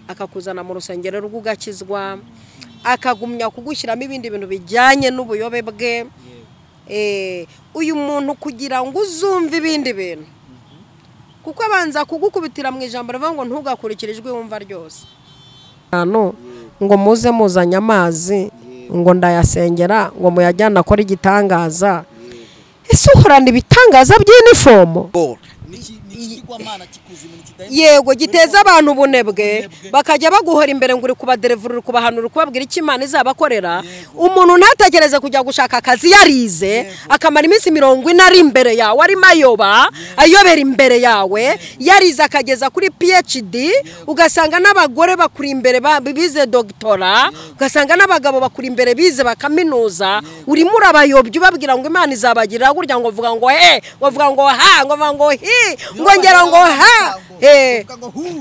akakuzana mu rusengero rw'ugakizwa akagumya kugushyiramo ibindi bintu bijyanye n'ubuyobe bwe. Uyu muntu kugira ngo uzumve ibindi bintu kuko abanza kugukubitira mu ijambo rivuga ngo ntugakurikire ijwi wumva ryose. Ngo muze muzanye amazi ngo ndayasengera ngo muyajyana akora igitangaza. Ese uhorana ibitangaza by'inifomo? Yego giteza abantu ubunebwe bakajya baguhora imbere ngo uri kubaderevura kubahanura kubabwira iki Imana izabakorera. Umuntu ntatekereze kujya gushaka akazi yarize akamara iminsi 40 ari imbere yawe ari mayoba ayobera imbere yawe yarize akageza kuri PhD ugasanga n'abagore bakuri imbere bize doctora ugasanga n'abagabo bakuri imbere bize bakaminuza urimo urabayobye ubabwira ngo Imana izabagirira gurya ngo vuga ngo bavuga ngo ha ngo vuga ngo hi ngongera ngo ha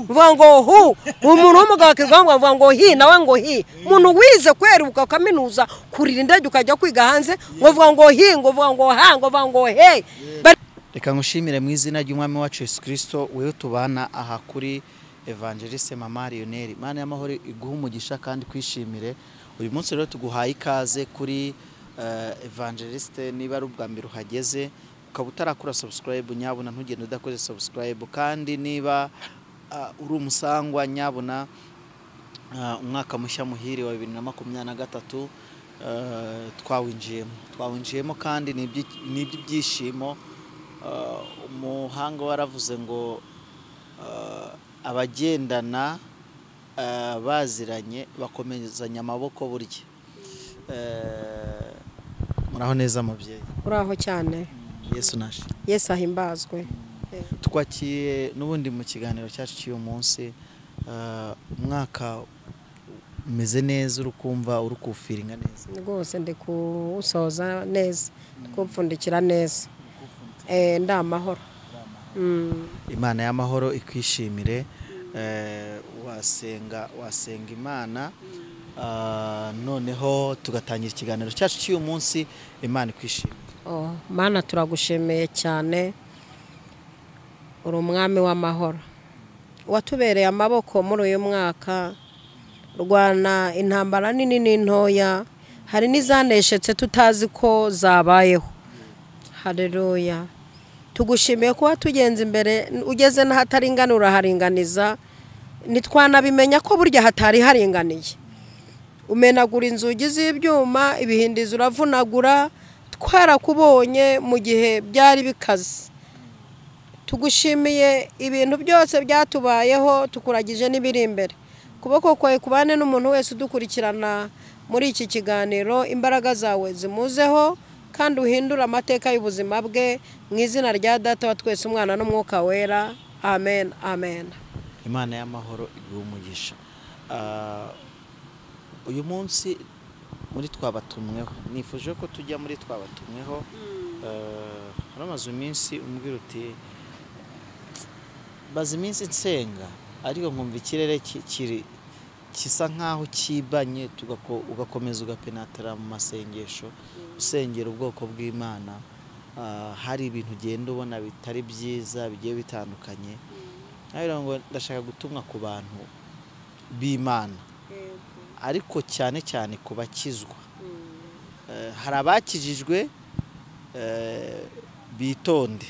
vuga ngo hu umuntu w'umugabo akizwa ngo ngo hi nawe ngo hi umuntu wize kweruka kaminuza kurira indege ukajya kwiga hanze ngo vuga ngo hi ngo vuga ngo ha ngo vuga ngo he. Reka ngushimire mu izina ry'umwami wacu Yesu Kristo wewe tubana aha kuri Evangeliste Mama Lionel. Imana y'amahoro iguha umugisha kandi kwishimire. Uyu munsi rero tuguhaye ikaze kuri Evangeliste niba ari ubwa mbere uhageze ukaba utarakora subscribe nyabuna ntugende udakoze subscribe kandi niba uri umusangwa nyabuna umwaka mushya muhire wa 2023 twawinjiyemo kandi n'ibyishimo. Umuhanga waravuze ngo abagendana baziranye bakomezanya amaboko burya. Muraho neza mubyeyi? Uraho cyane. Yesu nashi. Yesu ahimbazwe. Twakiye n'ubundi mu kiganiro cyacu cy'uyu munsi umwaka umeze neza urukumva urukufiringa neza. Rwose ndi kuwusoza neza kupfundikira neza. Ndamahoro. Imana y'amahoro ikwishimire. wasenga Imana noneho tugatangira ikiganiro cyacu cy'uyu munsi. Imana ikwishimire. Mana turagushimiye cyane uri umwami w'amahoro watubereye amaboko muri uyu mwaka rwana intambara nini n'intoya hari n'izaneshetse tutazi ko zabayeho. Haleluya. Tugushimiye kuba tugenze imbere ugeze n'ahataringanura haringaniza nitwanabimenya ko burya hatari haringaniye. Umenagura inzugi z'ibyuma ibihindizo uravunagura twarakubonye mu gihe byari bikaze. Tugushimiye ibintu byose byatubayeho tukuragije n'ibiri imbere. Kuboko kwawe kubane n'umuntu wese udukurikirana muri iki kiganiro imbaraga zawe zimuzeho kandi uhindura amateka y'ubuzima bwe mu izina rya Data wa twese Umwana n'Umwuka Wera. Amen. Amen. Imana y'amahoro iguha umugisha. Uyu munsi muri twabatumweho nifuje ko tujya muri twabatumweho. Haramaze iminsi umbwira uti bazi iminsi nsenga ariko nkumva ikirere kisa nkaho kibanye ugakomeza ugapenatira mu masengesho usengera ubwoko bw'Imana. Hari ibintu ugenda ubona bitari byiza bigiye bitandukanye. Ngo ndashaka gutumwa ku bantu b'Imana ariko cyane cyane ku bakizwa. Hari abakijijwe bitonde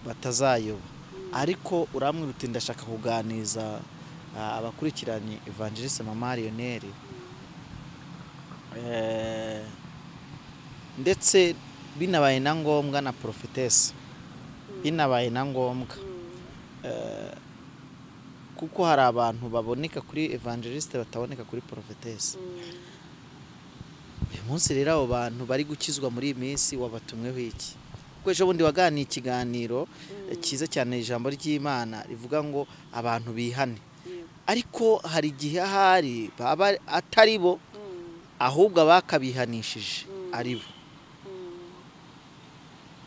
batazayoba ariko uramwe ruti ndashaka kuganiza abakurikiranye Evangeliste Mama Lionel ndetse binabaye na ngombwa na prophetess binabaye na ngombwa kuko hari abantu baboneka kuri Evangeliste bataboneka kuri prophetess. Uyu munsi rero abo bantu bari gukizwa muri iyi minsi wabatumweho iki? Kuko ejo bundi waganiye ikiganiro cyiza cyane ijambo ry'Imana rivuga ngo abantu bihane ariko hari igihe ahari baba atari bo ahubwo abakabihanishije ari bo.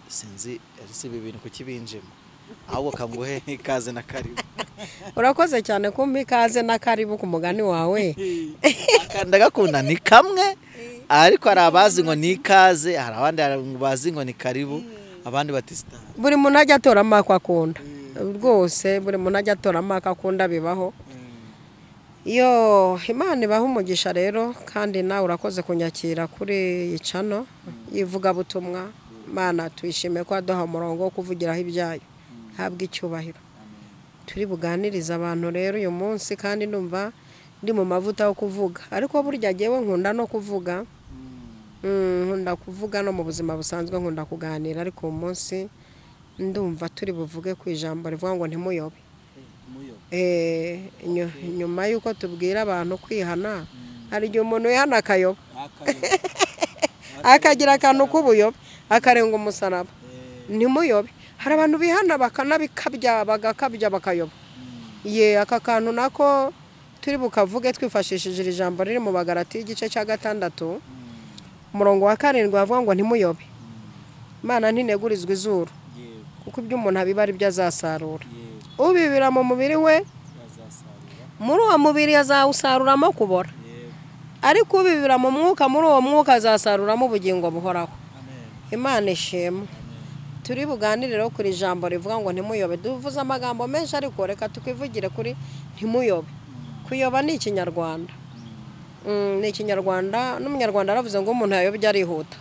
Sinzi ariko ibi bintu kukibinjemo ahubwo kanguhe ikaze na karibu. Urakoze cyane kumpa ikaze na karibu ku mugani wawe. Ndagakunda ni kamwe ariko hari abazi ngo ni ikaze hari abandi bazi ngo ni karibu abandi batisita. Buri muntu ajya atora amako akunda rwose buri muntu ajya atora amako akunda bibaho. Iyo Imana ibaha umugisha rero kandi nawe urakoze kunyakira kuri icano yivuga butumwa. Mana tuyishime ko aduha umurongo wo kuvugiraho ibyayo. Habwa icyubahiro. Turi buganiriza abantu rero uyu munsi kandi ndumva ndi mu mavuta yo kuvuga. Ariko burya jewe nkunda no kuvuga. Nkunda kuvuga no mu buzima busanzwe nkunda kuganira ariko uyu munsi ndumva turi buvuge ku ijambo rivuga ngo ntimuyobe. Nyuma yuko tubwira abantu kwihana hari igihe umuntu yihana akayoba akagira akantu k'ubuyobe akarenga umusaraba. Ntimuyobe. Hari abantu bihana bakanabikabya bagakabya bakayoba. Aka kantu nako turi bukavuge twifashishije iri jambo riri mu Bagalati igice cya 6 umurongo wa 7 havuga ngo ntimuyobe. Imana ntinegurizwa izuru kuko ibyo umuntu abiba ari byo azasarura. Ubibira mu mubiri we muri uwo mubiri azawusaruramo kubora. Ariko ubibira mu mwuka muri uwo mwuka azasaruramo ubugingo buhoraho. Imana ishimwe. Turi buganirire kuri ijambo rivuga ngo ntimuyobe. Duvuze amagambo menshi ariko reka tukivugire kuri ntimuyobe. Kuyoba ni Ikinyarwanda. Ni Ikinyarwanda n'umunyarwanda aravuze ngo umuntu yayobye arihuta.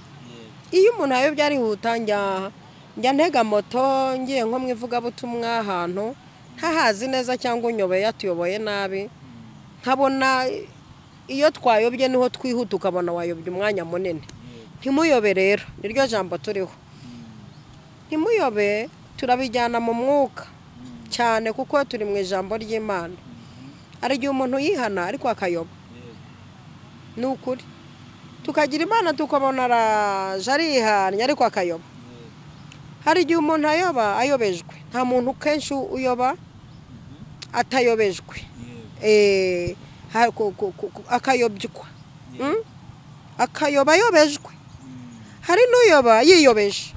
Iyo umuntu yayobye arihuta njya ntega moto ngiye nko mu ivugabutumwa ahantu ntahazi neza cyangwa unyobeye yatuyoboye nabi. Nkabona iyo twayobye niho twihuta ukabona wayobye umwanya munini. Ntimuyobe rero niryo jambo turiho. Ntimuyobe turabijyana mu mwuka cyane kuko turi mu ijambo ry'Imana. Ari igihe umuntu yihana ariko akayoba. Ni ukuri. Tukagira Imana tukabona araje arihanye ariko akayoba. Hari igihe umuntu ayoba ayobejwe. Nta muntu kenshi uyoba atayobejwe. Akayobywa. Akayoba ayobejwe. Hari n'uyoba yiyobeje.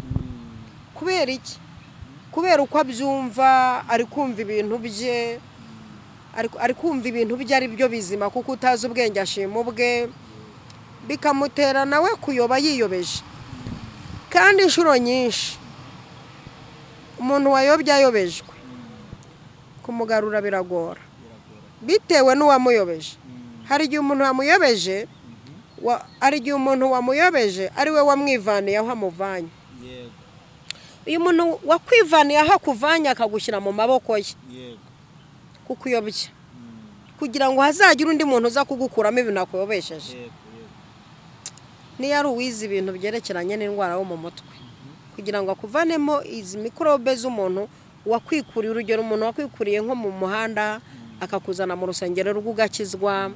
Kubera iki? Kubera uko abyumva ari kumva ibintu bye ari kumva ibintu bye ari byo bizima kuko utazi ubwenge ashima ubwe bikamutera nawe kuyoba yiyobeje. Kandi inshuro nyinshi umuntu wayobye ayobejwe kumugarura biragora bitewe n'uwamuyobeje. Hari igihe umuntu wamuyobeje ari we wamwivaniye aho amuvanye. Uyu muntu wakwivaniye aho akuvanye akagushyira mu maboko ye kukuyobya kugira ngo hazagira undi muntu uza kugukuramo ibintu akuyobesheje. Niyo ari uwize ibintu byerekeranye n'indwara yo mu mutwe kugira ngo akuvanemo izi mikorobe z'umuntu wakwikuriye. Urugero umuntu wakwikuriye nko mu muhanda akakuzana mu rusengero rw'ugakizwa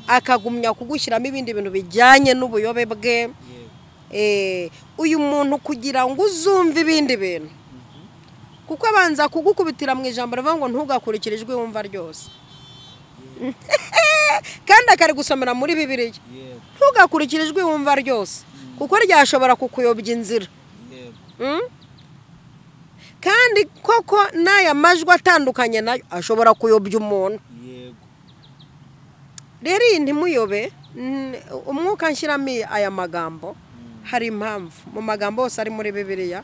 akagumya kugushyiramo ibindi bintu bijyanye n'ubuyobe bwe. Uyu muntu kugira ngo uzumve ibindi bintu kuko abanza kugukubitira mu ijambo rivuga ngo ntugakurikire ijwi wumva ryose. Kandi akari gusomera muri Bibiliya ntugakurikire ijwi wumva ryose kuko ryashobora kukuyobya inzira. Kandi koko n'aya majwi atandukanye nayo ashobora kuyobya umuntu. Rero iyi ntimuyobe. Umwuka nshyiramo aya magambo hari impamvu mu magambo yose ari muri Bibiliya.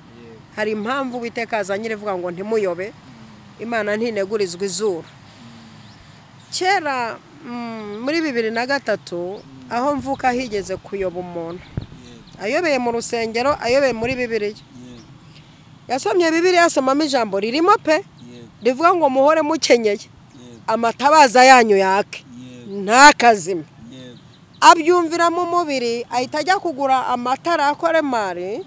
Hari impamvu Uwiteka azanye ivuga ngo ntimuyobe. Imana ntinegurizwa izuru. Kera muri 2003 aho mvuka higeze kuyoba umuntu ayobeye mu rusengero ayobeye muri Bibiliya. Yasomye Bibiliya asomamo ijambo ririmo pe rivuga ngo muhore mukenyeye amatabaza yanyu yake ntakazime. Abyumvira mu mubiri ahita ajya kugura amatara akore mari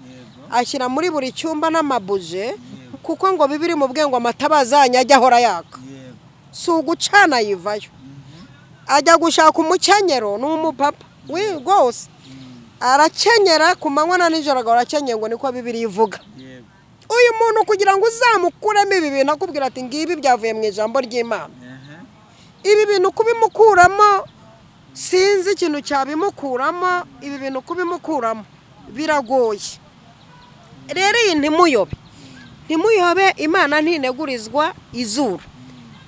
ashyira muri buri cyumba n'amabuje kuko ngo Bibiliya mu bwe ngo amatabaza yanyu ajya ahora yaka. Si ugucana yivayo. Ajya gushaka umukenyero n'umupapa we rwose arakenyera ku manywa na nijoro arakenyeye ngo niko Bibiliya ivuga. Uyu muntu kugira ngo uzamukuremo ibi bintu akubwira ati ngibi byavuye mu ijambo ry'Imana. Ibi bintu kubimukuramo sinzi ikintu cyabimukuramo. Ibi bintu kubimukuramo biragoye. Rero iyi ntimuyobe. Ntimuyobe. Imana ntinegurizwa izuru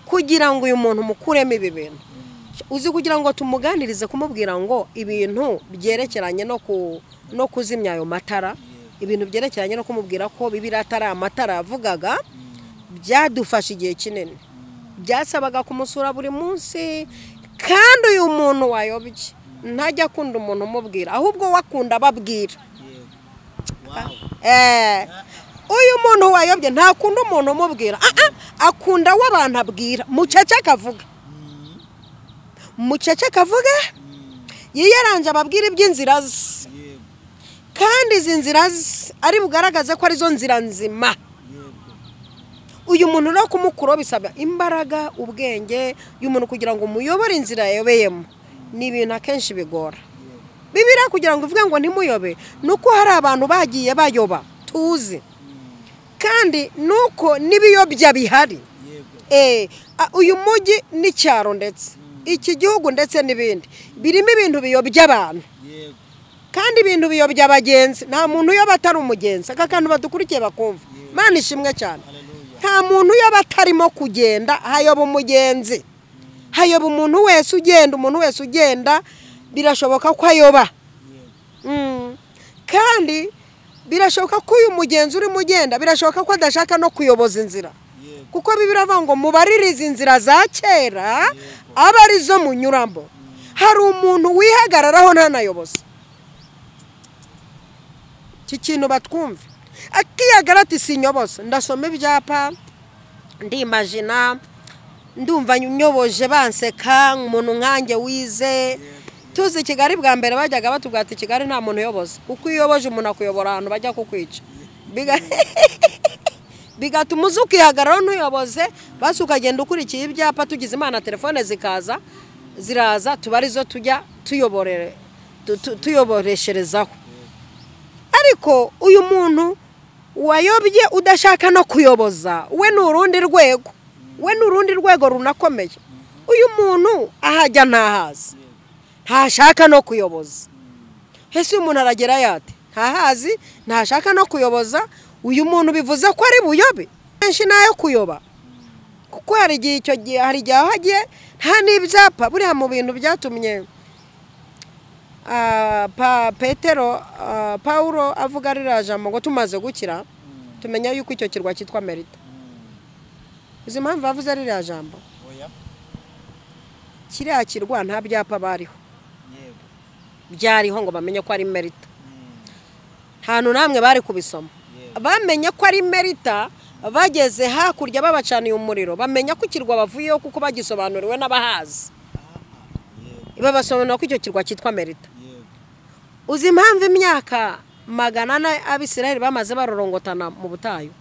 kugira ngo uyu muntu mukuremo ibi bintu. Uzi kugira ngo tumuganirize kumubwira ngo ibintu byerekeranye no kuzimya ayo matara. Ibintu byerekeranye no kumubwira ko Bibiliya atari amatara yavugaga byadufasha igihe kinini. Byasabaga kumusura buri munsi kandi uyu muntu wayobye ntajya akunda umuntu umubwira ahubwo wakunda ababwira. Uyu muntu wayobye ntakunda umuntu umubwira akunda w'abantu abwira mucece kavuga yiyaranje ababwira iby'inzira ze kandi izi nzira ari bugaragaze ko arizo nzira nzima. Uyu muntu no kumukuro bisaba imbaraga ubwenge y'umuntu kugira ngo muyobore inzira yayobeyemo ni ibintu akenshi bigora. Bibiliya kugira ngo uvuge ngo ntimuyobe nuko hari abantu bagiye bayoba tuzi kandi nuko n'ibiyobya bihari. Uyu mujyi n'icyaro ndetse iki gihugu ndetse n'ibindi birimo ibintu biyobya abantu kandi ibintu biyobya abagenzi. Nta muntu uyoba atari umugenzi. Aka kantu badukurikiye bakumva Mana ishimwe cyane. Nta muntu uyoba atarimo kugenda hayoba umugenzi, hayoba umuntu wese ugenda birashoboka ko ayoba. Kandi birashoboka ko uyu mugenzi urimo ugenda birashoboka ko adashaka no kuyoboza inzira kuko Bibiliya ivuga ngo mubaririze inzira za kera aba arizo munyuramo. Hari umuntu wihagararaho ntanayoboza. Iki kintu batwumve akiyagara ati sinyoboza ndasoma ibyapa ndimagina ndumva nyoboje banseka umuntu nkanjye wize. Tuzi Kigali bwa mbere bajyaga batubwira ati Kigali nta muntu uyoboza kuko uyoboje umuntu akuyobora ahantu bajya kukwica bigatuma uza ukihagararaho ntuyoboze basi ukagenda ukurikiye ibyapa. Tugize Imana telefone ziraza tuba arizo tujya tuyoboresherezaho. Ariko uyu muntu wayobye udashaka no kuyoboza we n'urundi rwego runakomeye. Uyu muntu ahajya ntahazi ntashaka no kuyoboza. Ese uyu muntu aragera yate ntahazi ntashaka no kuyoboza. Uyu muntu bivuze ko ari buyobe kenshi nayo kuyoba kuko hari igihe hagiye nta n'ibyapa. Buriya mu bintu byatumye Paulo avuga ririya jambo ngo tumaze gukira tumenya yuko icyo kirwa cyitwa Merita. Uzi impamvu bavuze ririya jambo? Kiriya kirwa nta byapa byariho ngo bamenye ko ari Merita. Nta namwe bari kubisoma. Bamenye ko ari Merita bageze hakurya babacaniye umuriro bamenya ko ikirwa bavuyeho kuko bagisobanuriwe n'abahazi. Babasobanura ko icyo kirwa cyitwa Merita. Uzi impamvu imyaka 400 Abisirayeli bamaze barorongotana mu butayu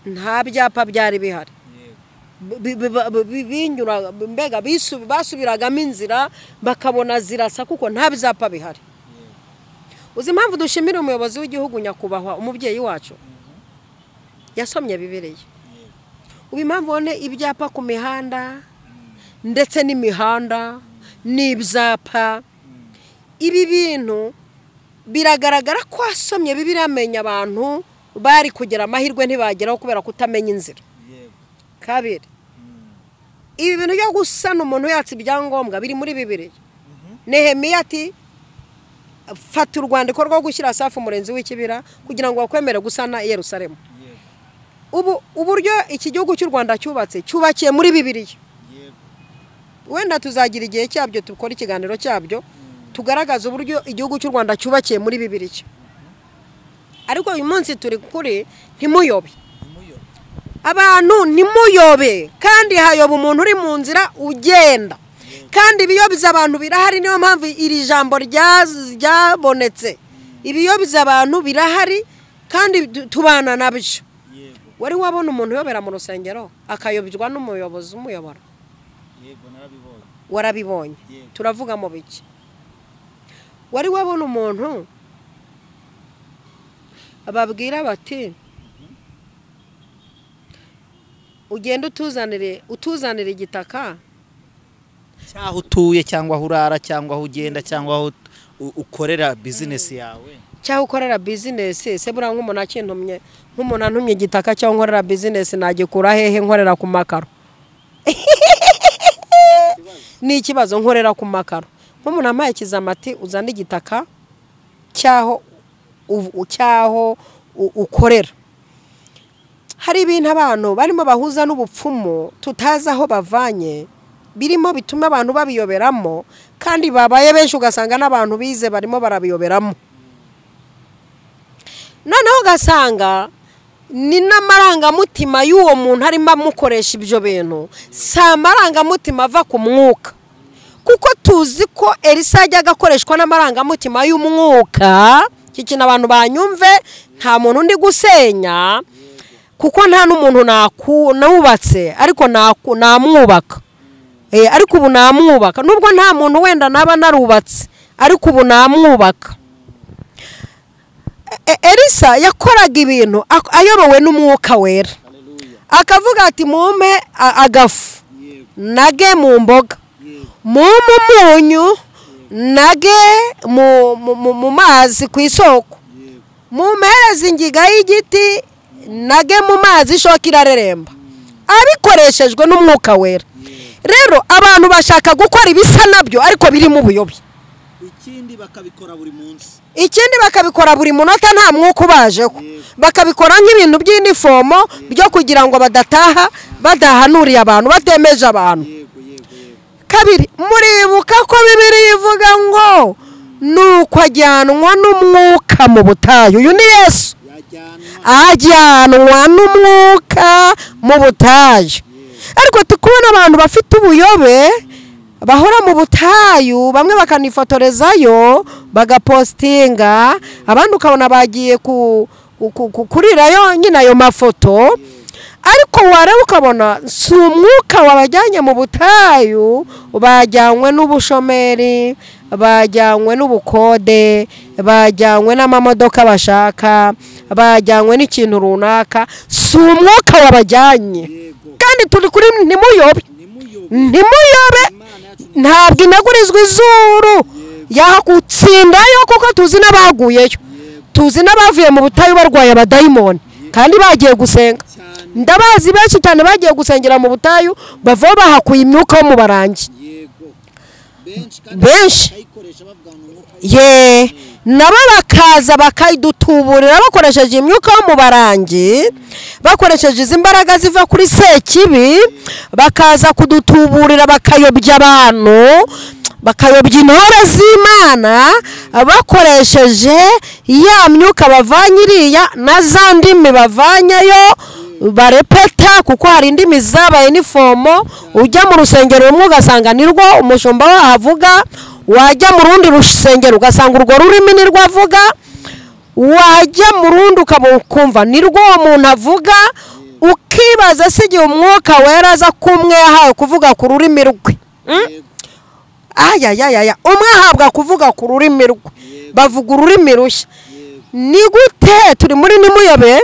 nta byapa byari bihari. Binyura mbega basubiragamo inzira bakabona zirasa kuko nta byapa bihari. Uzi impamvu dushimira umuyobozi w'igihugu nyakubahwa umubyeyi wacu yasomye Bibiliya. Ubu impamvu one ibyapa ku mihanda ndetse n'imihanda n'ibyapa ibi bintu biragaragara ko asomye Bibiliya amenya abantu bari kugera amahirwe ntibageraho kubera kutamenya inzira. Kabiri ibi bintu byo gusana umuntu yatse ibyangombwa biri muri Bibiliya. Nehemiya ati fata urwandiko rwo gushyira Asafu umurenzi w'ikibira kugira ngo bakwemere gusana Yerusalemu. Uburyo iki gihugu cy'u Rwanda cyubakiye muri Bibiliya. Wenda tuzagira igihe cyabyo tukora ikiganiro cyabyo tugaragaza uburyo igihugu cy'u Rwanda cyubakiye muri Bibiliya. Ariko uyu munsi turi kuri ntimuyobe. Abantu ntimuyobe kandi hayoba umuntu uri mu nzira ugenda. Kandi ibiyobiza abantu birahari niyo mpamvu iri jambo ryabonetse. Ibiyobiza abantu birahari kandi tubana nabyo. Wari wabona umuntu uyobera mu rusengero akayobywa n'umuyobozi umuyobora? Yego narabibonye. Warabibonye. Turavuga mu biki? Wari wabona umuntu ababwira bati ugenda utuzanire igitaka cyaho utuye cyangwa aho urara cyangwa aho ugenda cyangwa aho ukorera business yawe cyaho ukorera business se bura nk'umuntu akintumye nk'umuntu antumye igitaka cyaho nkorera business nagikura hehe nkorera ku makaro ni ikibazo nkorera ku makaro nk'umuntu amaye kizamati uzana igitaka cyaho ukorera. Hari ibintu abantu barimo bahuza n'ubupfumu tutazi aho bavanye birimo bituma abantu babiyoberamo kandi babaye benshi ugasanga n'abantu bize barimo barabiyoberamo. Noneho ugasanga ni n'amarangamutima y'uwo muntu arimo amukoresha ibyo bintu, si amarangamutima ava ku mwuka, kuko tuzi ko Elisa ajya agakoreshwa n'amarangamutima y'umwuka. Iki kintu abantu banyumve, nta muntu undi gusenya, kuko nta n'umuntu nawubatse ariko namwubaka, ariko ubu namwubaka, nubwo nta muntu wenda naba narubatse ariko ubu namwubaka. Elisa yakoraga ibintu ayobowe n'umwuka wera, akavuga ati mumpe agafu nage mu mboga, mumpe umunyu nage mu mazi ku isoko, mumpereze ingiga y'igiti nage mu mazi ishoka irareremba, abikoreshejwe n'umwuka wera. Rero abantu bashaka gukora ibisa nabyo ariko biri mu buyobe. Ikindi bakabikora buri munsi, ikindi bakabikora buri munota nta mwuka ubajeho, bakabikora nk'ibintu by'inifomo byo kugira ngo badahanuriye abantu, batemeje abantu. Kabiri, muribuka ko Bibiliya ivuga ngo nuko ajyanwa n'umwuka mu butayu. Uyu ni Yesu, ajyanwa n'umwuka mu butayu. Ariko tukubona abantu bafite ubuyobe bahora mu butayu, bamwe bakanifotorezayo bagapostinga, abandi ukabona bagiye kurirayo nyine ayo mafoto, ariko wareba ukabona si umwuka wabajyanye mu butayu, bajyanywe n'ubushomeri, bajyanywe n'ubukode, bajyanywe n'amamodoka bashaka, bajyanywe n'ikintu runaka, si umwuka wabajyanye. Kandi turi kuri ntimuyobe, ntabwo inagurizwa izuru yakutsindayo, kuko tuzi n'abaguyeyo, tuzi n'abavuye mu butayu barwaye abadayimoni kandi bagiye gusenga. Ndabazi benshi cyane bagiye gusengera mu butayu bava bahakuye imyuka yo mu barangi benshi, nabo bakaza bakayidutuburira bakoresheje imyuka yo mu barangi, bakoresheje izi mbaraga ziva kuri Sekibi, bakaza kudutuburira bakayobya abantu, bakayobya intore z'Imana bakoresheje ya myuka bavanye iriya na za ndimi bavanyayo barepeta, kuko hari indimi zabaye nifomo. Ujya mu rusengero rumwe ugasanga nirwo umushumba wahavuga, wajya mu rundi rusengero ugasanga urwo rurimi nirwo avuga, wajya mu rundi ukumva nirwo umuntu avuga, ukibaza se igihe umwuka wera aza kumwe yahawe kuvuga ku rurimi rwe. Umwe ahabwa kuvuga ku rurimi rwe, bavuga ururimi rushya. Ni gute turi muri nimuyobe?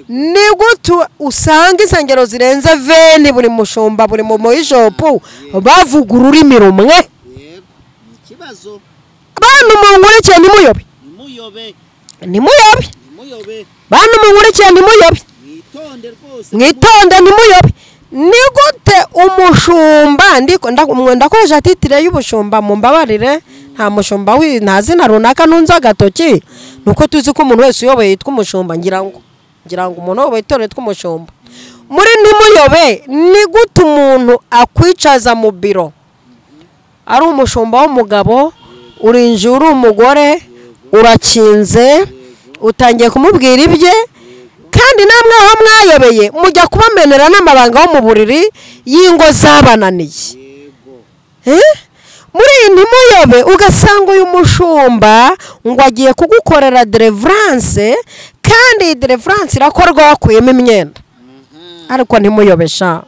Ni gute usanga insengero zirenze 20 buri mushumba buri mu moyishopu bavuga ururimi rumwe? Bantu mungurikiye nimuyobe, bantu mungurikiye nimuyobe, mwitonde nimuyobe. Ni gute umushumba ndakoresha titire y'ubushumba, mumbabarire, nta mushumba nta zina runaka nunza gatoki, nuko tuzi ko umuntu wese uyoboye yitwa umushumba, ngira ngo umuntu uyoboye itorero tw'umushumba. Muri nimuyobe, ni gute umuntu akwicaza mu biro ari umushumba w'umugabo, urinje uri umugore, urakinze, utangiye kumubwira ibye, kandi namwe aho mwayobeye mujya kubamenera n'amabanga yo mu buriri y'ingo zabananiye. Muri iyi ntimuyobe ugasanga uyu mushumba ngo agiye kugukorera deliverance, kandi iyi deliverance irakorwa wakuyemo imyenda. Ariko ntimuyobe sha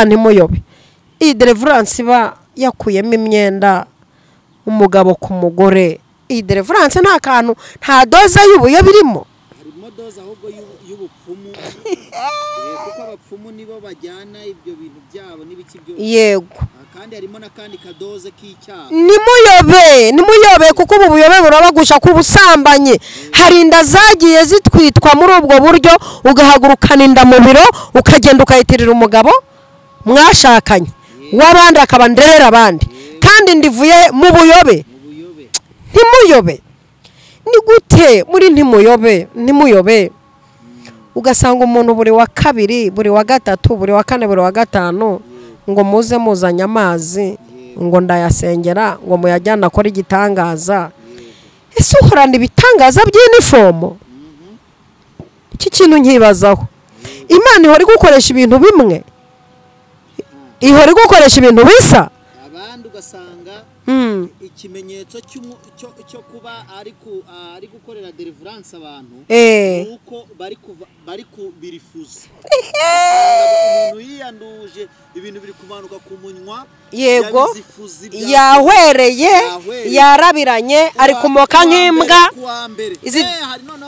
ntimuyobe, iyi deliverance iba yakuyemo imyenda umugabo ku mugore. Iyi deliverance nta kantu, nta doza y'ubuyobe irimo. Harimo doza ahubwo y'ubupfumu, kuko abapfumu nibo bajyana ibyo bintu byabo n'ibiki byose. Yego, kandi harimo n'akandi kadoze k'icyaha. Nimuyobe kuko ubu buyobe burabagusha ku busambanyi. Hari inda zagiye zitwitwa muri ubwo buryo, ugahagurukana inda mu biro ukagenda ukayitirira umugabo mwashakanye, w'abandi akaba nderera abandi, kandi ndivuye mu buyobe. Ntimuyobe. Ni gute muri ntimuyobe ugasanga umuntu buri wa kabiri, buri wa gatatu, buri wa kane, buri wa gatanu ngo muze muzanye amazi ngo ndayasengera ngo muyajyane akora igitangaza. Ese uhorana ibitangaza by'inifomo? Iki kintu nkibazaho. Imana ihora gukoresha ibintu bimwe, ihora gukoresha ibintu bisa. Abandi ugasanga ikimenyetso cyo kuba ari gukorera deliverance abantu nuko bari kubirifuza. Umuntu yiyanduje ibintu biri kumanuka ku munywa, yego yahwereye yarabiranye ari kumoka nk'imbwa.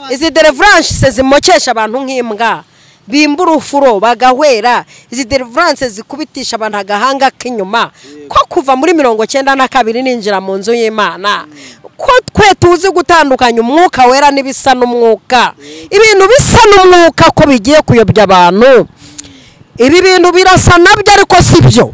Izi deliverance zimokesha abantu nk'imbwa, bimbura ufuro bagahwera. Izi deliverance zikubitisha abantu agahanga k'inyuma. Ko kuva muri 92 ninjira mu nzu y'Imana, ko twe tuzi gutandukanya umwuka wera n'ibisa n'umwuka. Ibintu bisa n'umwuka ko bigiye kuyobya abantu. Ibi bintu birasa nabyo ariko sibyo.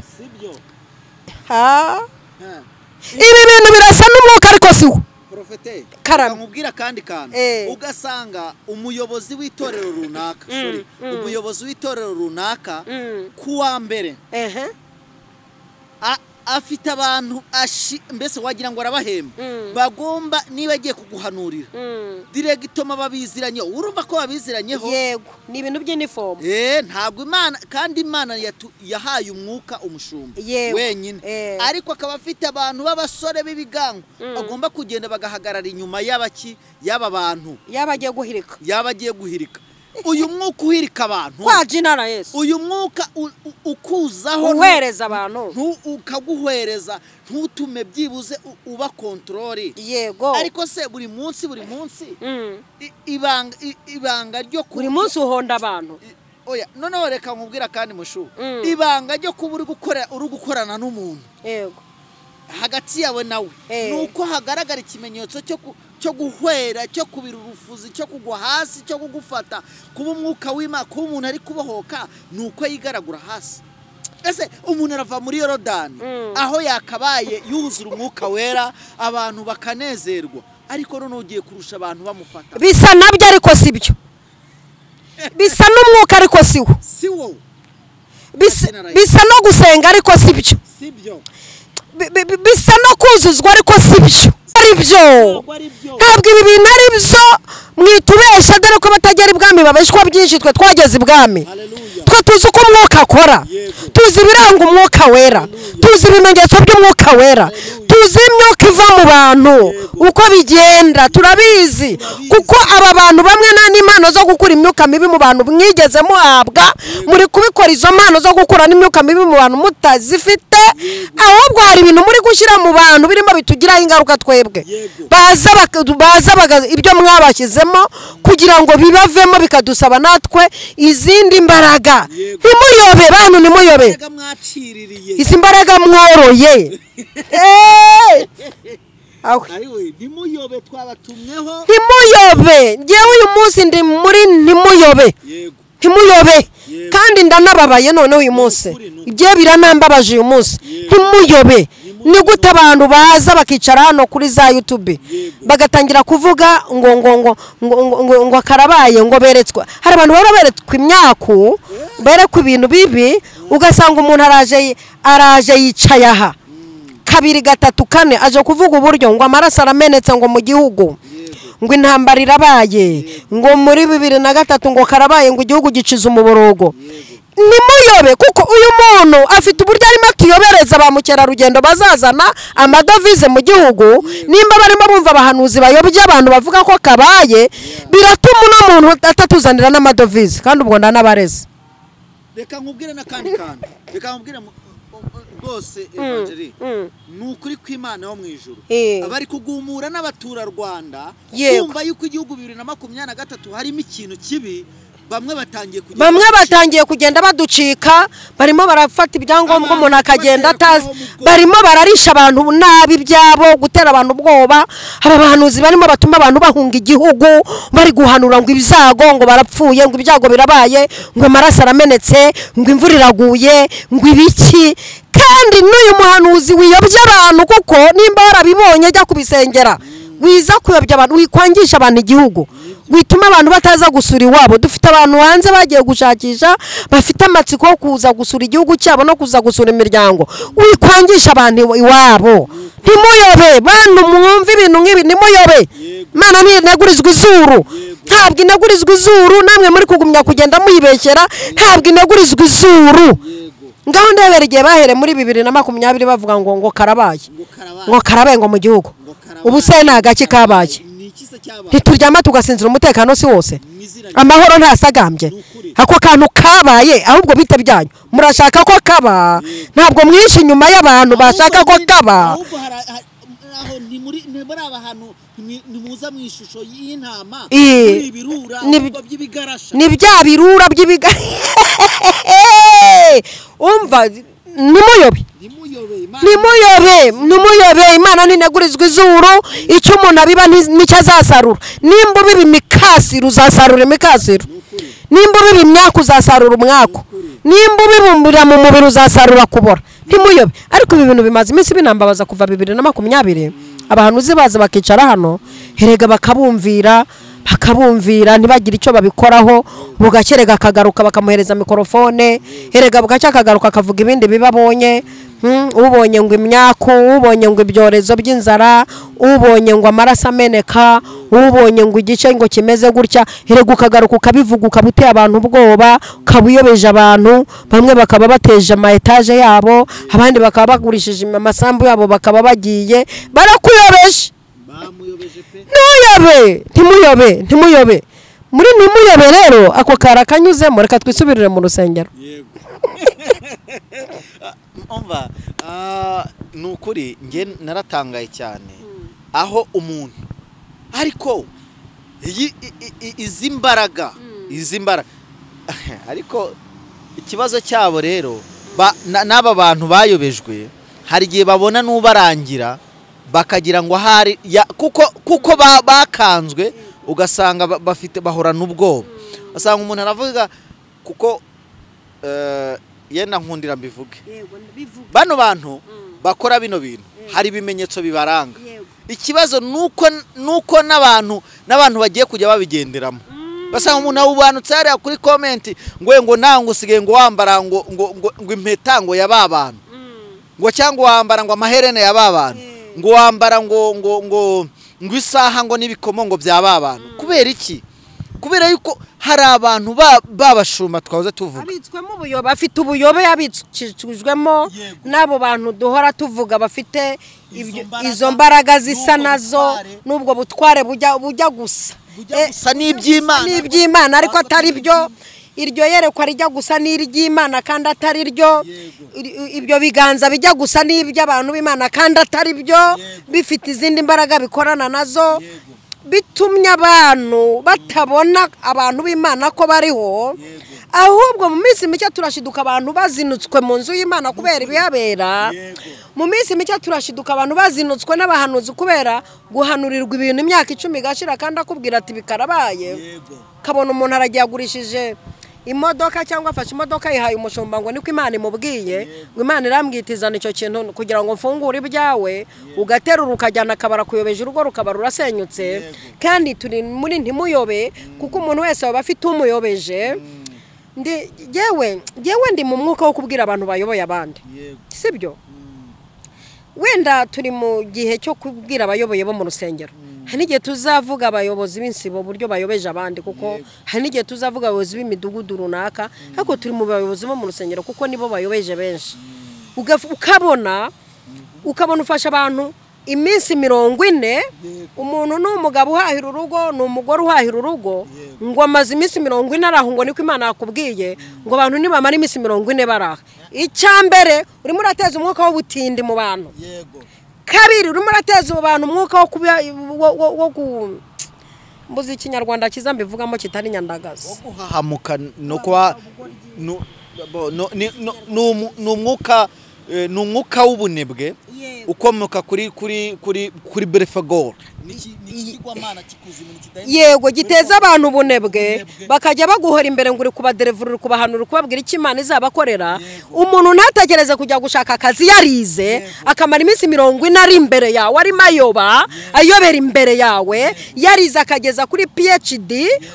Ibi bintu birasa n'umwuka ariko siwo. Profete Karame. Mubwira kandi kantu ugasanga umuyobozi w'itorero runaka, umuyobozi w'itorero runaka kuwa mbere afite abantu mbese wagira ngo arabahemba, bagomba niba agiye kuguhanurira diregitoma babiziranye. Urumva ko babiziranyeho? Yego, ni ibintu by'inifomo. Ntabwo Imana, kandi Imana yahaye umwuka umushumba wenyine, ariko akaba afite abantu b'abasore b'ibigango bagomba kugenda bagahagarara inyuma y'aba bantu yabagiye guhirika. Uyu mwuka uhirika abantu kwa jina na Yesu, uyu mwuka ukuzaho uhereza abantu, ukaguhereza ntutume byibuze uba kontrole. Yego, ariko se buri munsi ibanga ryo buri munsi uhonda abantu. Oya, noneho reka nkubwira kandi mushu, ibanga ryo kuba uri gukorana n'umuntu yego hagati yawe nawe nuko hagaragara ikimenyetso cyo guhwera, cyo kubira urufuzi, cyo kugwa hasi, cyo kugufata, kuba umwuka w'Imana, kuba umuntu ari kubohoka nuko yigaragura hasi. Ese umuntu arava muri Yorodani aho yakabaye yuzura umwuka wera abantu bakanezerwa, ariko none ugiye kurusha abantu bamufata. Bisa nabyo ariko sibyo. Bisa n'umwuka ariko siwo. Bisa no gusenga ariko sibyo. Bisa no kuzuzwa ariko sibyo. Ntabwo ibi bintu ari byo mwitubesha, dore ko batagera ibwami babeshwa byinshi. Twe twageze ibwami, twe tuzi uko umwuka akora, tuzi ibiranga umwuka wera, tuzi ibimenyetso by'umwuka wera, tuzi imyuka iva mu bantu uko bigenda, turabizi. Kuko aba bantu bamwe n'impano zo gukura imyuka mibi mu bantu mwigeze muhabwa, muri kubikora izo mpano zo gukura n'imyuka mibi mu bantu mutazifite, ahubwo hari ibintu muri gushyira mu bantu birimo bitugiraho ingaruka twebwe. Baza ibyo mwabashyizemo kugira ngo bibavemo, bikadusaba natwe izindi mbaraga. Ntimuyobe bantu, ntimuyobe izi mbaraga mworoye. Ntimuyobe, twabatumyeho. Ntimuyobe, ngewe uyu munsi ndi muri ntimuyobe. Ntimuyobe, kandi ndanababaye none uyu munsi, igihe biranambabaje uyu munsi. Ntimuyobe, ni gute abantu baza bakicara hano kuri za YouTube bagatangira kuvuga ngo karabaye, ngo beretswa. Hari abantu baba beretswa imyaku, berekwa ibintu bibi, ugasanga umuntu araje yicaye aha 2 3 4 aje kuvuga uburyo ngo amaraso aramenetse ngo mu gihugu, ngo intambara irabaye, ngo muri 2003 ngo karabaye, ngo igihugu giciza umuborogo. Nimuyobe, kuko uyu muntu afite uburyo arimo akiyobereza ba mukerarugendo bazazana amadovize mu gihugu. Nimba barimo bumva abahanuzi bayobye abantu bavuga ko kabaye, biratuma uno muntu atatuzanira n'amadovize, kandi ubwo ndanabareze. Reka nkubwire nakandi kandi, reka nkubwire rwose Evangeline, nukuri kw'Imana yo mu ijuru abari kugumura n'abatura Rwanda kumva yuko igihugu 2023 harimo ikintu kibi. Bamwe batangiye kugenda baducika, barimo barafata ibyangombwa umuntu akagenda atazi, barimo bararisha abantu nabi byabo, gutera abantu ubwoba. Aba bahanuzi barimo batuma abantu bahunga igihugu, bari guhanura ngo ibizago, ngo barapfuye, ngo ibyago birabaye, ngo amaraso aramenetse, ngo imvura iraguye, ngo ibiki. Kandi n'uyu muhanuzi wiyobya abantu, kuko nimba warabibonye jya kubisengera, wiza kuyobya abantu, wikwangisha abantu igihugu. wituma abantu bataza gusura iwabo. Dufite abantu hanze bagiye gushakisha bafite amatsiko yo kuza gusura igihugu cyabo no kuza gusura imiryango. Wikwangisha abantu iwabo. Ntimuyobe bantu mwumva ibintu nk'ibi, ntimuyobe. Imana ntinegurizwa izuru, ntabwo inegurizwa izuru. Namwe muri kugumya kugenda muyibeshyera, ntabwo inegurizwa izuru. Ngaho ndebera igihe bahere muri 2020 bavuga ngo karabaye, ngo karabaye ngo mu gihugu. Ubu se nta gaki kabaye. Ntituryama tugasinzira umutekano si wose, amahoro ntasagambye. Ako kantu kabaye ahubwo bite byanyu murashaka ko kaba, ntabwo mwinshi nyuma y'abantu bashaka ko kaba. Aho ni muri ahantu nimuza mu ishusho y'intama ibirura by'ibigarasha, ni bya birura by'ibigarasha. Umva nimuyobe. Imana ntinegurizwa izuru. Icyo umuntu abiba nicyo azasarura. Nimba ubiba imikasiro uzasarura imikasiro, nimba ubiba imyaku uzasarura umwaku, nimba ubibumbira mu mubiri uzasarura kubora. Ntimuyobe. Ariko ibi bintu bimaze iminsi binambabaza kuva 2020. Abantu zibaza bakicara hano herega bakabumvira ntibagire icyo babikoraho. Bugakerega akagaruka bakamuhereza mikrofone, herega bugacya akagaruka akavuga ibindi bibabonye. Ubonye ngo imyaku, ubonye ngo ibyorezo by'inzara, ubonye ngo amaraso ameneka, ubonye ngo igice ngo kimeze gutya, herega ukagaruka ukabivuga ukabuteye abantu ubwoba, kabuyobeje abantu. Bamwe bakaba bateje ama etage yabo, abandi bakaba bagurishije amasambu yabo bakaba bagiye barakuyobeje. Ntimuyobe. Muri ntimuyobe rero ako kara kanyuzemo, reka twisubirire mu rusengero. Umva nukuri nge naratangaye cyane aho umuntu ariko izi mbaraga ariko ikibazo cyabo rero n'aba bantu bayobejwe hari igihe babona n'ubarangira bakagira ngo hari kuko bakanzwe, ugasanga bafite bahorana ubwoba. Asanga umuntu aravuga kuko yenda nkundira mbivuge, bano bantu bakora bino bintu hari ibimenyetso bibaranga. Ikibazo nuko n'abantu bagiye kujya babigenderamo. Basanga umuntu awubanutse hariya kuri comment ngo nangu usigaye ngo wambara ngo impeta ngo yababantu, ngo cyangwa wambara ngo amaherene yababantu, ngo wambara ngo isaha ngo n'ibikomo ngo byababantu. Kubera iki? Kubera yuko hari abantu babashuma twahoze tuvuga abitswemo ubuyobe, bafite ubuyobe yabitswijwemo nabo bantu duhora tuvuga bafite izo mbaraga zisa nazo nubwo butware bujya gusa n'iby'Imana ariko atari byo. Iryo yerekwa rijya gusa n'iry'Imana kandi atari ryo. Ibyo biganza bijya gusa n'iby'abantu b'Imana kandi atari byo. Bifite izindi mbaraga bikorana nazo, bitumye abantu batabona abantu b'Imana ko bariho. Ahubwo mu minsi mike turashiduka abantu bazinutswe mu nzu y'Imana kubera ibihabera. Mu minsi mike turashiduka abantu bazinutswe n'abahanuzi kubera guhanurirwa ibintu imyaka 10 gashira kandi akubwira ati bikarabaye. Kabona umuntu aragiye agurishije imodoka cyangwa afashe imodoka yihaye umushumba ngo niko Imana imubwiye, ngo Imana irambwitizana icyo kintu kugira ngo mfungure ibyawe, ugaterura ukajyana akabara kuyobeje urugo rukaba rurasenyutse. Kandi turi muri ntimuyobe kuko umuntu wese aba afite umuyobeje. Yewe ndi mu mwuka wo kubwira abantu bayoboye abandi, sibyo? Wenda turi mu gihe cyo kubwira abayoboye bo mu rusengero. Hari n'igihe tuzavuga abayobozi b'insibo buryo bayobeje abandi, kuko hari n'igihe tuzavuga abayobozi b'imidugudu runaka, ariko turi mu bayobozi bo mu rusengero kuko nibo bayobeje benshi. Ukabona ufasha abantu iminsi 40, umuntu n'umugabo uhahira urugo n'umugore uhahira urugo, ngo amaze iminsi 40 araho ngo niko Imana yakubwiye ngo abantu nibamara iminsi 40 baraha. Icyambere urimo urateza umwuka w'ubutindi mu bantu. Kabiri urimo urateza abantu umwuka wo mbuzi ikinyarwanda kiza mbivugamo kitari nyandagaza. Hamuka no kwa n'umwuka w'ubunebwe ukomoka kuri Belphegor. yego giteza abantu ubunebwe bakajya baguhora imbere ngo uri kubaderevura uri kubahanura kubabwira icyo Imana izabakorera umuntu ntatekereze kujya gushaka akazi yarize akamara iminsi 40 ari imbere yawe arimo ayobera imbere yawe yarize akageza kuri PhD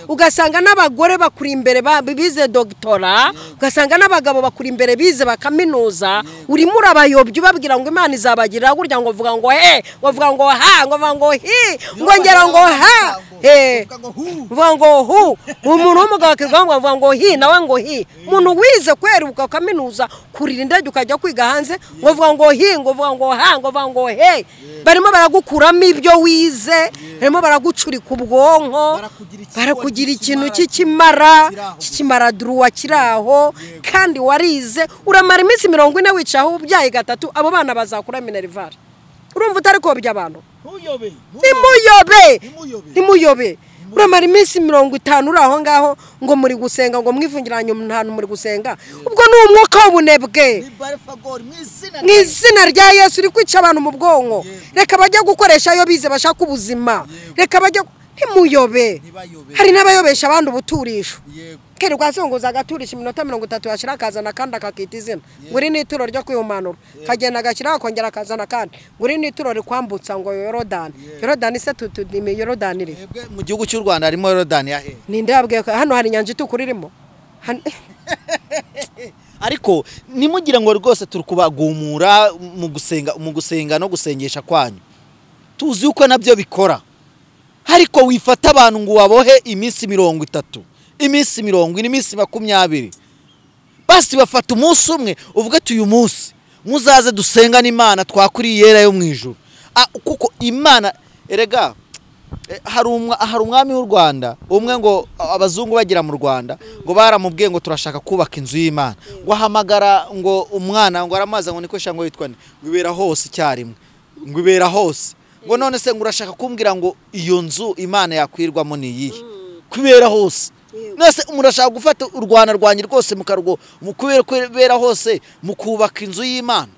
ugasanga n'abagore bakuri imbere bize doctora ugasanga n'abagabo bakuri imbere bize bakaminuza urimo urabayobya ubabwira ngo Imana izabagirira gurya ngo vuga ngo bavuga ngo ha ngo vuga ngo hi ngo ngera ngo ha vuga ngo hu umuntu w'umugabo akirwa vuga ngo hi nawe ngo hi umuntu wize kweruka kaminuza kurira indege ukajya kwiga hanze ngo vuga ngo hi ngo vuga ngo ha ngo vuga ngo he barimo baragukuramo ibyo wize barimo baragucurika ubwonko barakugira ikintu cy'ikimara druwa kiraho kandi warize uramara iminsi 40 wicaho ubyaye gatatu abo bana bazakura minerval urumva utari ko by'abantu nimuyobe uramara iminsi 50 uri aho ngaho ngo muri gusenga ngo mwivungiranye umuntu muri gusenga ubwo ni umwuka w'ubunebwe mw'izina rya Yesu uri kwica abantu mu bwonko reka bajya gukoresha yo bize bashaka ubuzima reka bajya ntimuyobe hari n'abayobesha abandi ubuturisho kere kwasongoza agaturisha iminota 30 yashira akazana kandi akakita izina nguri n'ituro ryo kwihumanura kagenda agashira akongera akazana kandi nguri n'ituro rikwambutsa ngo Yorodani se tutudimi Yorodani iri mu gihugu cy'u Rwanda harimo Yorodani yahe ninde yabwiye hano hari inyanja itukura irimo ariko nimugira ngo rwose turi kubagumura mu gusenga no gusengesha kwanyu tuzi uko nabyo bikora ariko wifata abantu ngo wabohe iminsi 30 iminsi 40 iminsi 20 basi bafata umunsi umwe uvuga ati uyu munsi muzaze dusenga n'Imana twakuri yera yo mwijuru kuko Imana erega hari umwami w'u Rwanda umwe ngo abazungu bagira mu Rwanda ngo baramubwiye ngo turashaka kubaka inzu y'Imana ngo ahamagara ngo umwana ngo aramaza ngo niko shango yitwa ngibera hose cyarimwe ngibera hose ngo none se ngurashaka kumbwira ngo iyo nzu Imana yakwirwamo ni yihe kwibera hose nase murashaka gufata u Rwanda rwanyi rwose mukarwo mukubera hose mukubaka inzu y'Imana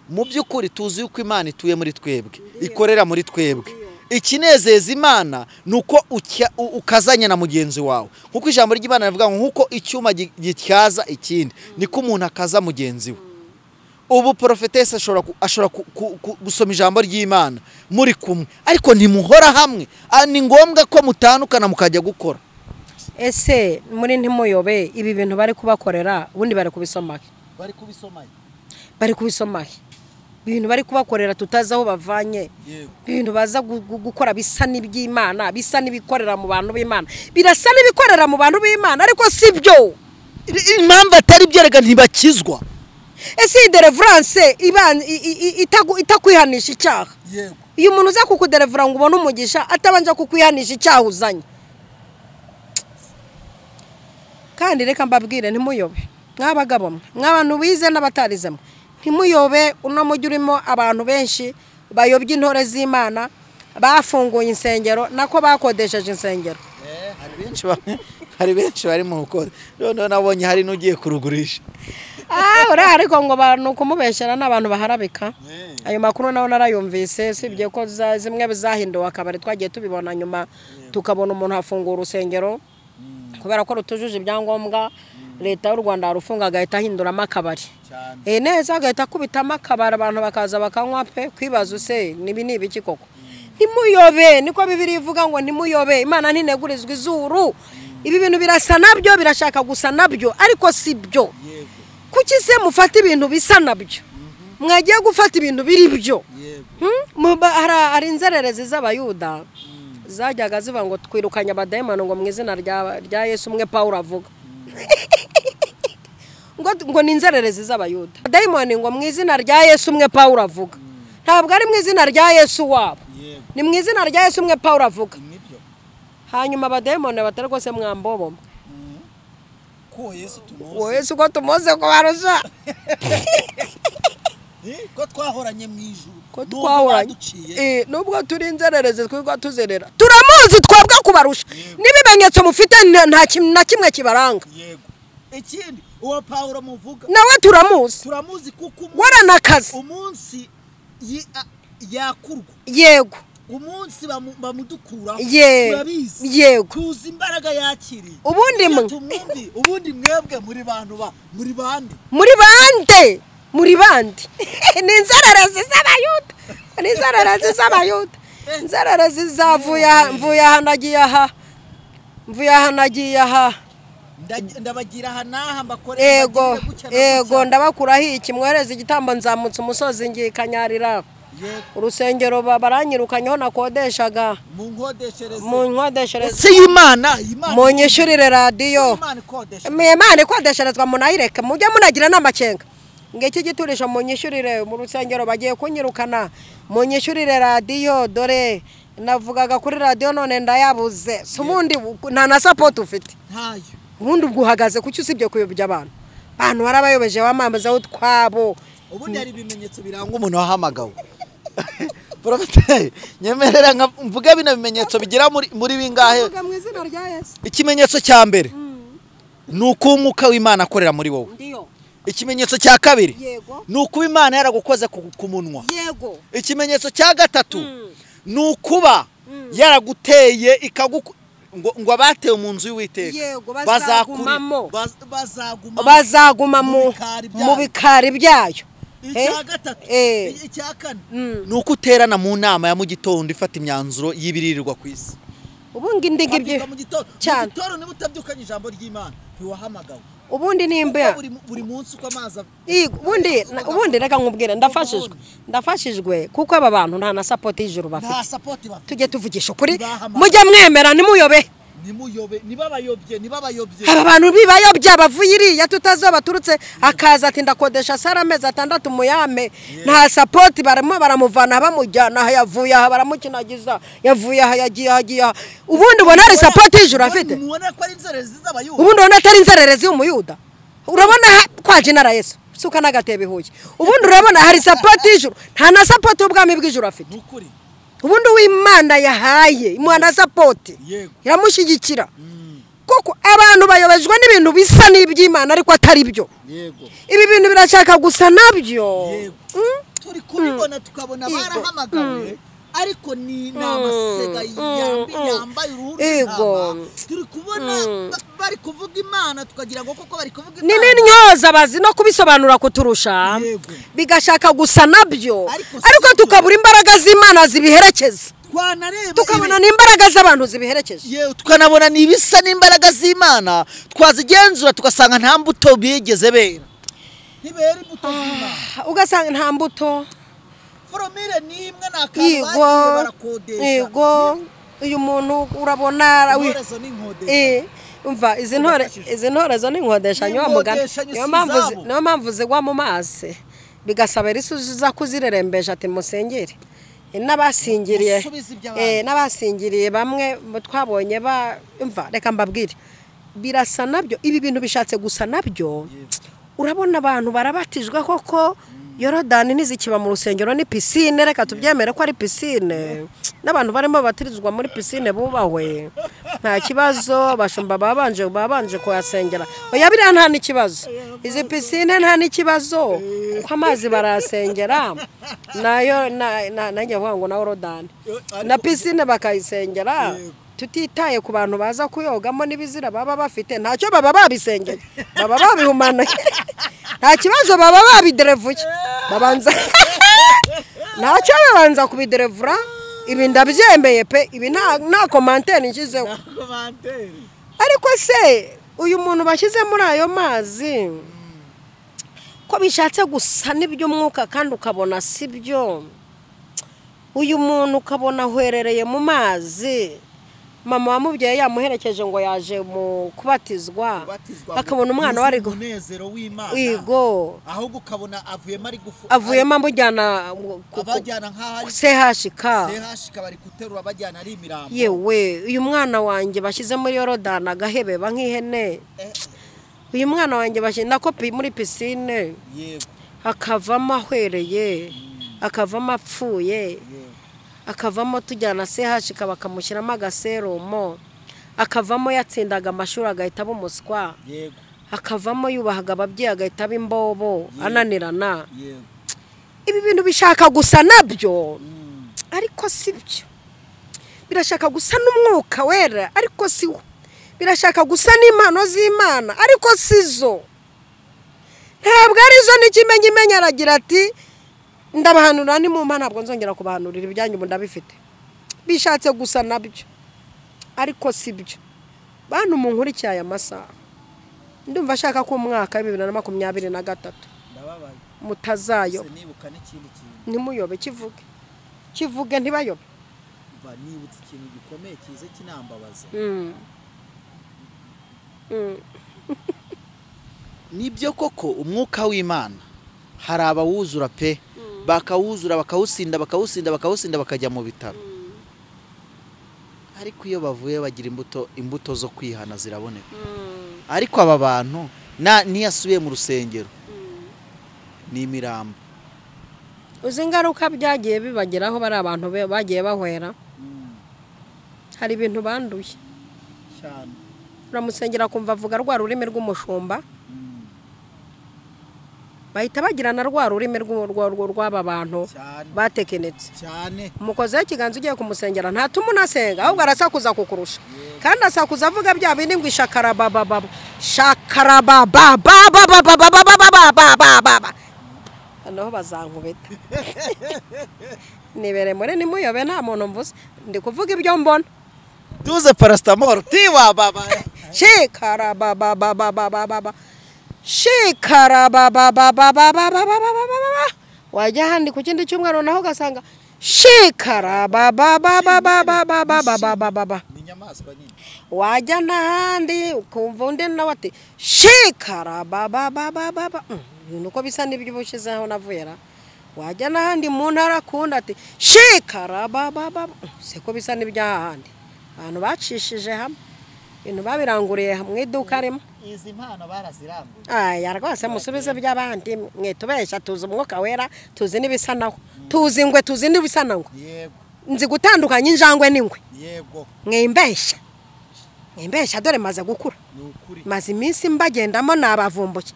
mu by'ukuri tuzi uko Imana ituye muri twebwe ikorera muri twebwe ikinezeza Imana nuko ukazanya na mugenzi wawe kuko ijambo ry'Imana rivuga ngo nkuko icyuma gityaza ikindi niko umuntu akaza mugenzi we ubu prophetess ashobora gusoma ijambo ry'Imana muri kumwe ariko ntimuhora hamwe ni ngombwa ko mutandukana mukajya gukora ese muri ntimuyobe ibi bintu bari kubakorera ubundi bari kubisoma ibintu bari kubakorera tutazi aho bavanye ibintu baza gukora bisa n'iby'Imana bisa n'ibikorera mu bantu b'Imana birasa n'ibikorera mu bantu b'Imana ariko sibyo impamvu atari byerega ntibakizwa ese deliverance itakwihanisha icyaha iyo umuntu uza kukudelivera ngo ubone umugisha atabanje kukwihanisha icyaha uzanye kandi reka mbabwire ntimuyobe mwabagabo mw'abantu bize n'abatarizemo ntimuyobe uno mujyi urimo abantu benshi bayobya intore z'Imana bafunguye insengero nako bakodesheje insengero hari benshi bari mu gukora none nabonye hari n'ugiye kurugurisha ariko ngo abantu kumubeshera n'abantu baharabika ayo makuru naho narayumvise sibye ko zimwe bizahinduwe akabari twagiye tubibona nyuma tukabona umuntu afungura urusengero kubera ko rutujuje ibyangombwa leta y'u Rwanda yarufunga agahita ahinduramo akabari neza agahita akubitamo akabari abantu bakaza bakanywa pe kwibaza use nibi ibiki koko ntimuyobe niko Bibiliya ivuga ngo ntimuyobe Imana ntinegurizwa izuru ibi bintu birasa nabyo birashaka gusa nabyo ariko sibyo kuki se mufata ibintu bisa nabyo mwagiye gufata ibintu biri byo hari inzererezi z'abayuda zajyaga zivuga ngo twirukanye abadayimoni ngo mu izina rya Yesu umwe Paulo avuga ngo ni inzererezi z'abayuda abadayimoni ngo mu izina rya Yesu umwe Paulo avuga ntabwo ari mu izina rya Yesu wabo ni mu izina rya Yesu umwe Paulo avuga hanyuma abadayimoni batari rwose mwambobo Yesu ko tumuze ko barusha ko twahoranye mu ijuru ko twahoranye nubwo turi inzererezi twigwa tuzerera turamuzi twabwa kubarusha n'ibimenyetso mufite nta kimwe kibaranga ikindi uwo Paulo muvuga nawe turamuzi kuko waranakaze umunsi yakurwa yego umunsi bamudukuraho turabizi yego tuzi imbaraga yakiri ubundi mwebwe muri bantu muri bande ni inzererezi z'abayuda inzererezi mvuye aha nagiye aha ndabagira aha n'aha mbakorera ego ndabakuraho iki mwohereza igitambo nzamutse umusozi ngiye kanyarira urusengero baranyirukanyeho nakodeshaga mu nkodeshereze si y'Imana munyishyurire radiyo Imana ikodesherezwa munayireke mujye munagira n'amakenga ngiki giturisha munyishyurire mu rusengero bagiye kunyirukana munyishyurire radiyo dore navugaga kuri radiyo none ndayabuze si ubundi nta na support ufite ntayo ubundi ubwo uhagaze kuki usibye kuyobya abantu barabayobeje wamamaza utwabo ubundi hari ibimenyetso biranga umuntu wahamagawe Prophet nyemerera mvuga bino bimenyetso bigira muri bingahe mu izina rya Yesu ikimenyetso cya mbere nuko umwuka w'Imana akorera muri wowe ikimenyetso cya kabiri nuko Imana yaragukoze ku munwa ikimenyetso cya gatatu nukuba yaraguteye ngo abatewe mu nzu y'Uwiteka bazaguma mu bikari byayo icya kane nuko uterana mu nama ya mu gitondo ifata imyanzuro y'ibiririrwa ku isi ubundi ndigibye cyane niba utabyukanye ijambo ry'Imana ntiwahamagawe ubundi nimba buri munsi uko amazi ubundi reka nkubwire ndafashijwe kuko aba bantu nta na support y'ijuru bafite tujye tuvugisha ukuri mujye mwemera nimuyobe aba bantu bibayobya bavuye iriya tutazoba turutse akaza ati ndakodesha sara amezi 6 muyame nta support barimo baramuvana bamujyana yavuye aha baramukinagiza yavuye aha yagiye ubundi ubona ari support y'ijuru afite ubundi ubona atari inzererezi y'umuyuda urabona kwa General Yesu suka nagatebe huye ubundi urabona hari support y'ijuru nta na support y'ubwami bw'ijuru afite ubundi w'Imana yahaye imwana support iramushyigikira koko abantu bayobejwe n'ibintu bisa n'iby'Imana ariko atari byo ibi bintu birashaka gusa nabyo turi kubibona tukabona barahamagawe ariko ni namasega yambaye uruhu turi kubona bari kuvuga Imana tukagira ngo koko bari kuvuga Imana ni nyoza bazi no kubisobanura kuturusha bigashaka gusa nabyo ariko tukabura imbaraga z'Imana zibiherekeza tukabona n'imbaraga z'abantu zibiherekeje tukanabona nibisa n'imbaraga z'Imana twazigenzura tugasanga nta mbuto bigeze bera ntibera imbuto z'Imana ugasanga nta mbuto foromire nimwe nakabaye barakodesha uyu muntu urabona umva izi ntore zo n'inkodesha niyo mpamvu zigwa mu mazi bigasaba risuza kuzirerembeje ati musengere n'abasingiriye bamwe twabonye umva reka mbabwire birasa nabyo ibi bintu bishatse gusa nabyo urabona abantu barabatijwe koko Yorodani nizikiba mu rusengero ni piscine reka tubyemere ko ari piscine n'abantu barimo batirizwa muri piscine bubahwe nta kibazo bashumba babanje kuyasengera oya biriya nta n'ikibazo izi piscine nta n'ikibazo ko amazi barasengera nayo nanjye vuga ngo na Yorodani na piscine bakayisengera tutitaye ku bantu baza kuyogamo n'ibizira baba bafite ntacyo baba babisengeye baba babihumana nta kibazo baba babiderevuye babanza ntacyo babanza kubiderevura ibi ndabyemeye pe ibi nta commentaire nshyizeho ariko se uyu muntu bashyize muri ayo mazi ko bishatse gusa n'iby'umwuka kandi ukabona si byo uyu muntu ukabona ahwerereye mu mazi mama wamubyaye yamuherekeje ngo yaje mu kubatizwa bakabona umwana wari umunezero w'Imana ahubwo ukabona avuyemo amujyana sehashika bari guterura bajyana ari imirambo yewe uyu mwana wanjye bashyize muri Yorodani agahebeba nk'ihene uyu mwana wanjye bashyize na kopi muri piscine akavamo ahwereye akavamo apfuye akavamo tujyana sehashika bakamushyiramo agaserumo akavamo yatsindaga amashuri agahita bumuswa akavamo yubahaga ababyeyi agahita b'imbobo ananirana ibi bintu bishaka gusa nabyo ariko si byo birashaka gusa n'umwuka wera ariko si wo, birashaka gusa n'impano z'Imana ariko sizo, ntabwo arizo. N'ikimenyimenyi aragira ati ndabahanura ni mu mpana, ntabwo nzongera kubahanurira ibyanyu ubu ndabifite. Bishatse gusa nabyo ariko si byo. Bantu munkurikiye aya masaha, ndumva ashaka ko umwaka 2023 mutazayo nimuyobe. Kivuge ntibayobe. Nibutse ikintu gikomeye kize kinambabaza. Nibyo koko umwuka w'Imana hari abawuzura pe, bakawuzura bakawusinda bakajya mu bitaro, ariko iyo bavuye bagira imbuto zo kwihana ziraboneka. Ariko aba bantu niyasubiye mu rusengero ni imirambo. Uzi ingaruka byagiye bibageraho bari abantu bagiye bahwera, hari ibintu banduye cyane. Uramusengera kumva avuga rwa rurimi rw'umushumba, bahita bagirana rwa rurimi rw'aba bantu batekenetse cyane. Umukozi w'ikiganza ugiye kumusengera ntatuma unasenga, ahubwo arasakuza kukurusha, kandi asakuza avuga bya bindi ngo ishakarababa noneho bazankubita. Nibere muri nimuyobe, nta muntu mvuze, ndi kuvuga ibyo mbona. Tuze paracetamol tiwa baba shikarababa wajya handi ku kindi cyumweru naho gasanga shikarababa ni nyamaswa nyine. Wajya n'ahandi ukumva undi nawe ati shikarababa nuko bisa n'ibyo bushizeho navuyera. Wajya n'ahandi mu ntara kunda ati shikarababa seko bisa n'ibyahandi. Abantu bacishije hamwe ibintu babiranguriye mu iduka rimwe. Izi mpano baraziranguye. Aya rwose musubize by'abandi, mwe tubesha tuzi umwuka wera, tuzi n'ibisa naho, tuzi ingwe, tuzi n'ibisa naho. Yego. Nzi gutandukanya injangwe n'ingwe. Yego. Mwimbesha dore maze gukura, maze iminsi mbagendamo nabavumbuye.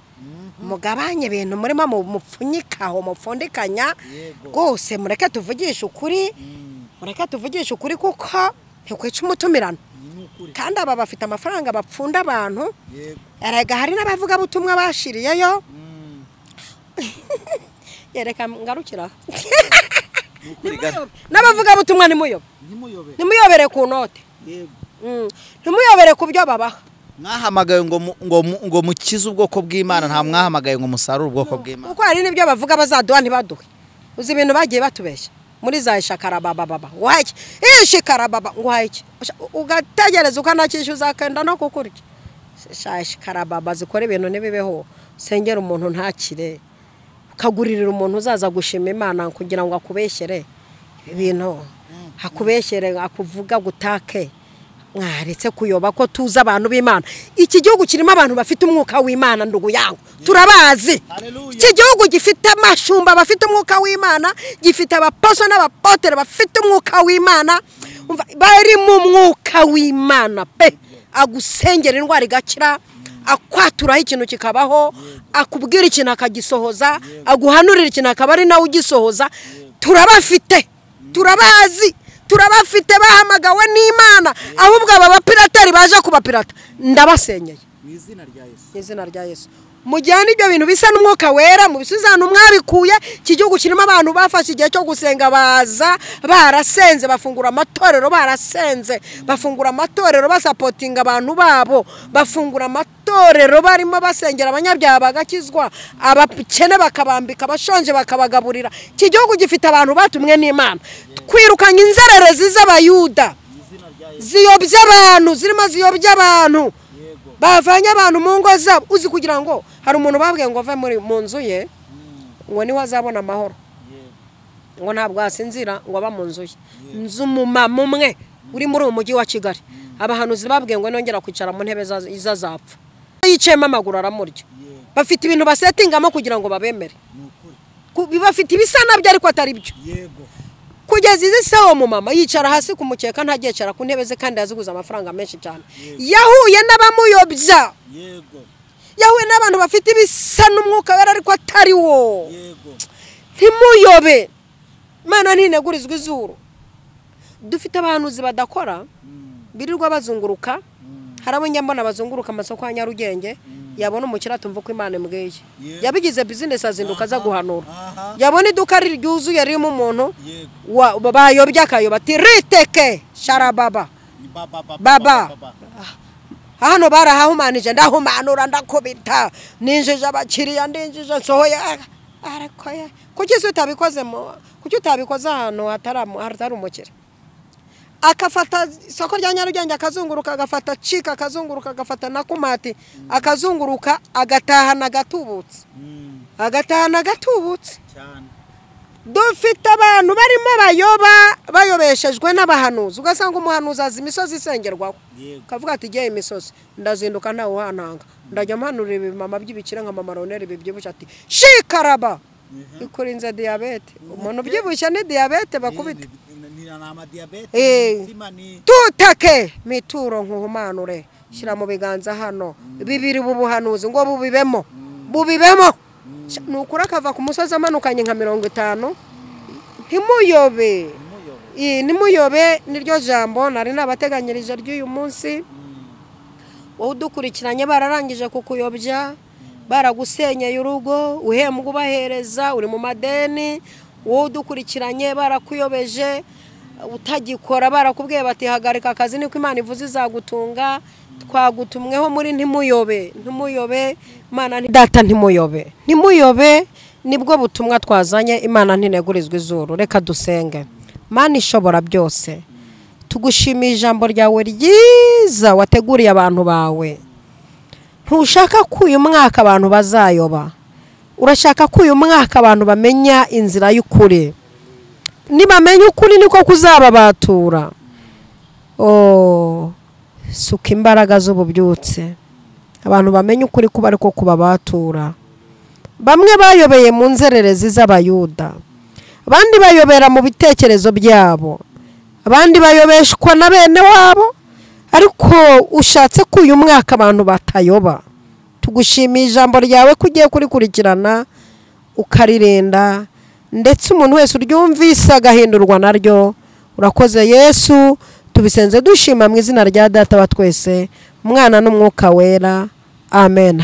Mugabanye ibintu murimo mupfunyikaho mupfundikanya rwose. Mureke tuvugisha ukuri kuko ntikwica umutumirano. Kandi aba bafite amafaranga bapfunda abantu. Erega hari n'abavuga butumwa bashiriyeyo. Yereka ngarukira. N'abavuga butumwa nimuyobere ku note. Nimuyobere ku byo babaha. Mwahamagaye ngo mukize ubwoko bw'Imana, nta mwahamagaye ngo musarure ubwoko bw'Imana. Uko hari n'ibyo bavuga bazaduha ntibaduhe. Uzi ibintu bagiye batubeshya muri za shikarababa ngwaki shikarababa ngwaki ugategereza ukanakishyuza akenda no kukurya. Shikarababa zikora ibintu nibibeho. Sengera umuntu ntakire, ukaguririra umuntu uzaza gushima Imana kugira ngo akubeshyere ibintu, akubeshyere akuvuga gutake. Mwaretse kuyoba ko tuza abantu b'Imana. Iki gihugu kirimo abantu bafite umwuka w'Imana ndugu yangu, turabazi. Iki gihugu gifite amashumba bafite umwuka w'Imana, gifite abaposo n'abapotere bafite umwuka w'Imana, bari mu mwuka w'Imana pe. Agusengera indwara igakira, akwaturaho ikintu kikabaho, akubwira ikintu akagisohoza, aguhanurira ikintu akaba ari nawe ugisohoza. Turabafite, turabazi, turabafite bahamagawe n'Imana. Ahubwo aba bapirateri baje kubapirata ndabasenyeye mu izina rya Yesu. Mujyana ibyo bintu bisa n'umwuka wera mu bisuzano mwabikuye. Iki gihugu kirimo abantu bafashe igihe cyo gusenga, baza barasenze, bafungura amatorero, bafungura amatorero basapotinga abantu babo, bafungura amatorero barimo basengera abanyabyaha bagakizwa, abakene bakabambika, abashonje bakabagaburira. Iki gihugu gifite abantu batumwe n'Imana. Kwirukanya inzererezi z'abayuda ziyobya abantu, zirimo ziyobya abantu, bavanye abantu mu ngo zabo. Uzi kugira ngo hari umuntu babwiye ngo ave mu nzu ye ngo niho azabona amahoro, ngo ntabwo asinzira ngo aba mu nzu ye. Nzu mumama umwe uri muri uwo mujyi wa Kigali, abahanuzi babwiye ngo nongera kwicara mu ntebe izazapfa, yicayemo amaguru aramurya. Bafite ibintu basetingamo kugira ngo babemere, bafite ibisa nabyo ariko atari byo. Kugeza izi sawa mu mama yicara hasi kumukeka, ntagiye cara ku ntebe ze, kandi yaziguza amafaranga menshi cyane. Yahuye n'abamuyobya, yahuye n'abantu bafite ibisa n'umwuka wera ariko atari wo. Ntimuyobe, Imana ntinegurizwa izuru. dufite abahanuzi badakora birirwa bazunguruka. Hari abo nyambona bazunguruka amasoko ya Nyarugenge, yabona umukira tumva ko Imana imbwiye, yabigize business azinduka za guhanura, yabona iduka ryuzuye ririmo umuntu bayobya akayoba ati riteke sharababa baba hano barahahumanije, ndahumanura ndakubita ninjije abakiriya ndinjije nsohoye. Ariko ye kuki utabikoze ahantu hatari umukira? Akafata isoko rya Nyarugenge akazunguruka, agafata cika akazunguruka, agafata na Kumati akazunguruka, agatahana gatubutse, cyane. Dufite abantu barimo bayobeshejwe n'abahanuzi, ugasanga umuhanuzi azi imisozi isengerwaho, kavuga ati giye imisozi ndazinduka ntawe uhananga, ndajya mpanurira ibimama by'ibikira nka mama Roneri bibyibushye ati shikaraba ikurinze diabete. Umuntu byibushye ni diabete bakubita tutake mituro nkuhumanure, shyira mu biganza hano bibiri bubuhanuzi ngo bubibemo nukura kava ku musozi amanukanye nka 50. Ntimuyobe niryo jambo nari nabateganyirije ry'uyu munsi. Wowe udukurikiranye bararangije kukuyobya, baragusenyeye urugo, uhembwa ubahereza, uri mu madeni. Wowe udukurikiranye barakuyobeje, utagikora barakubwiye bati hagarika akazi niko Imana ivuze izagutunga. Twagutumweho muri ntimuyobe Imana ni data, ntimuyobe nibwo butumwa twazanye. Imana ntinegurizwa izuru. Reka dusenge. Mana ishobora byose, tugushimiye ijambo ryawe ryiza wateguriye abantu bawe. Ntushaka ko uyu mwaka abantu bazayoba, urashaka ko uyu mwaka abantu bamenya inzira y'ukuri. Nibamenya ukuri niko kuzababatura. Suka imbaraga z'ububyutse, abantu bamenya ukuri kuba ariko kubabatura. Bamwe bayobeye mu nzererezi z'abayuda, abandi bayobera mu bitekerezo byabo, abandi bayobeshwa na bene wabo, ariko ushatse ko uyu mwaka abantu batayoba. Tugushimiye ijambo ryawe ko ugiye kurikurikirana ukaririnda, ndetse umuntu wese uryumvise agahindurwa naryo. Urakoze Yesu, tubisenze dushima mu izina rya Data wa twese, Mwana n'Umwuka wera. Amen.